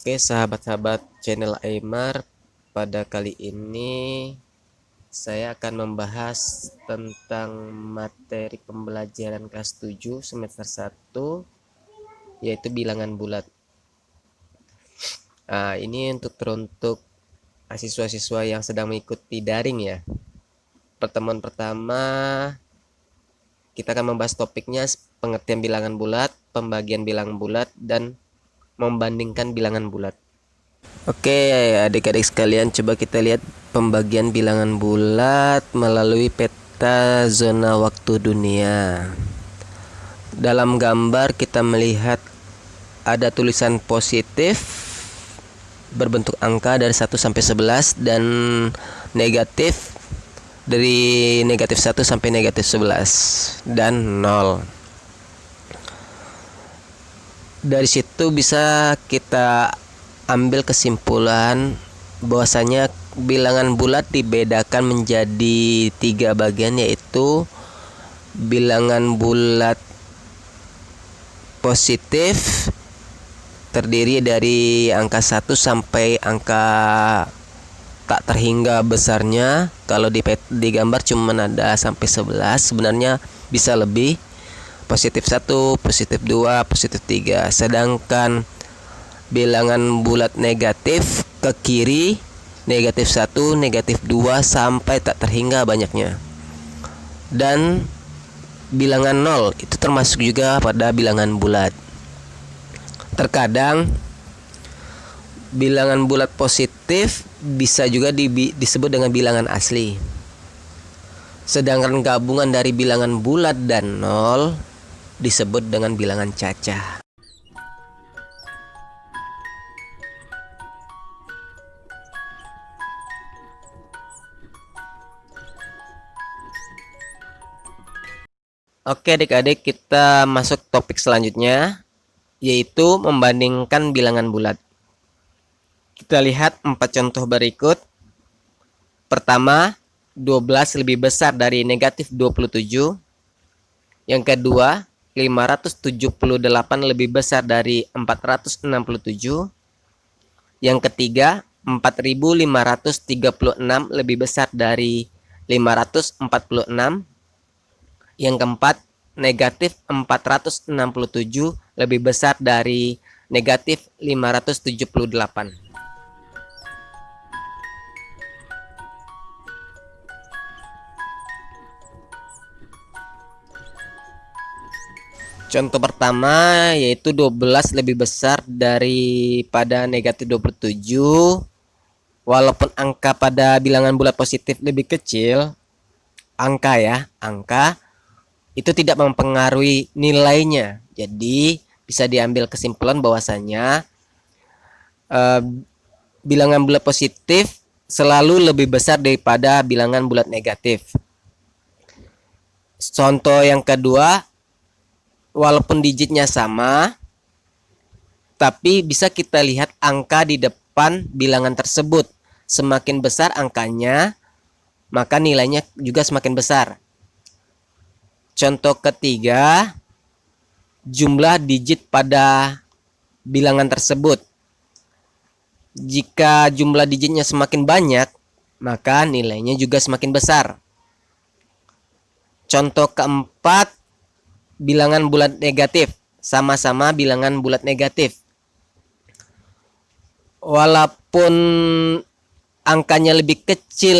Oke, sahabat-sahabat channel Aymar, pada kali ini saya akan membahas tentang materi pembelajaran kelas 7 semester 1, yaitu bilangan bulat. Nah, ini teruntuk siswa-siswa yang sedang mengikuti daring ya. Pertemuan pertama kita akan membahas topiknya pengertian bilangan bulat, pembagian bilangan bulat, dan membandingkan bilangan bulat. Oke, adik-adik sekalian, coba kita lihat pembagian bilangan bulat melalui peta zona waktu dunia. Dalam gambar kita melihat ada tulisan positif berbentuk angka dari 1 sampai 11 dan negatif dari negatif 1 sampai negatif 11 dan 0. Dari situ bisa kita ambil kesimpulan bahwasanya bilangan bulat dibedakan menjadi 3 bagian, yaitu bilangan bulat positif terdiri dari angka 1 sampai angka tak terhingga besarnya. Kalau di gambar cuma ada sampai 11, sebenarnya bisa lebih. Positif 1, positif 2, positif 3. Sedangkan bilangan bulat negatif ke kiri, negatif 1, negatif 2 sampai tak terhingga banyaknya. Dan bilangan 0 itu termasuk juga pada bilangan bulat. Terkadang bilangan bulat positif bisa juga disebut dengan bilangan asli. Sedangkan gabungan dari bilangan bulat dan 0 disebut dengan bilangan cacah. Oke adik-adik, kita masuk topik selanjutnya, yaitu membandingkan bilangan bulat. Kita lihat 4 contoh berikut. Pertama, 12 lebih besar dari negatif 27. Yang kedua, 578 lebih besar dari 467. Yang ketiga, 4536 lebih besar dari 546. Yang keempat, negatif 467 lebih besar dari negatif 578. Contoh pertama yaitu 12 lebih besar daripada negatif 27. Walaupun angka pada bilangan bulat positif lebih kecil, angka itu tidak mempengaruhi nilainya. Jadi bisa diambil kesimpulan bahwasanya bilangan bulat positif selalu lebih besar daripada bilangan bulat negatif. Contoh yang kedua, walaupun digitnya sama, tapi bisa kita lihat angka di depan bilangan tersebut. Semakin besar angkanya, maka nilainya juga semakin besar. Contoh ketiga, jumlah digit pada bilangan tersebut. Jika jumlah digitnya semakin banyak, maka nilainya juga semakin besar. Contoh keempat, bilangan bulat negatif, sama-sama bilangan bulat negatif. Walaupun angkanya lebih kecil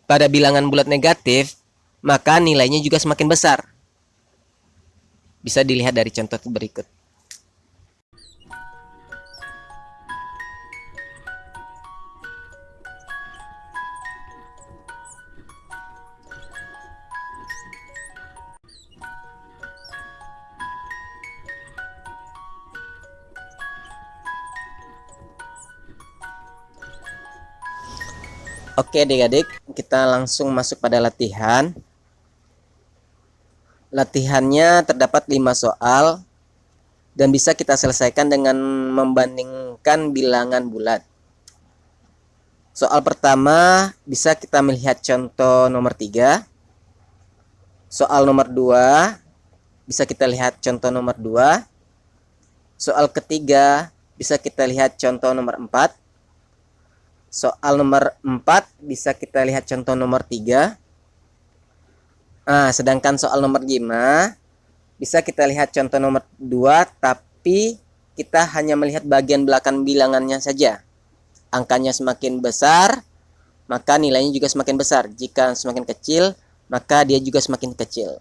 pada bilangan bulat negatif, maka nilainya juga semakin besar. Bisa dilihat dari contoh berikut. Oke adik-adik, kita langsung masuk pada latihan. Latihannya terdapat 5 soal dan bisa kita selesaikan dengan membandingkan bilangan bulat. Soal pertama bisa kita melihat contoh nomor 3. Soal nomor 2 bisa kita lihat contoh nomor 2. Soal ketiga bisa kita lihat contoh nomor 4. Soal nomor 4 bisa kita lihat contoh nomor 3. Sedangkan soal nomor 5 bisa kita lihat contoh nomor 2, tapi kita hanya melihat bagian belakang bilangannya saja. Angkanya semakin besar, maka nilainya juga semakin besar. Jika semakin kecil, maka dia juga semakin kecil.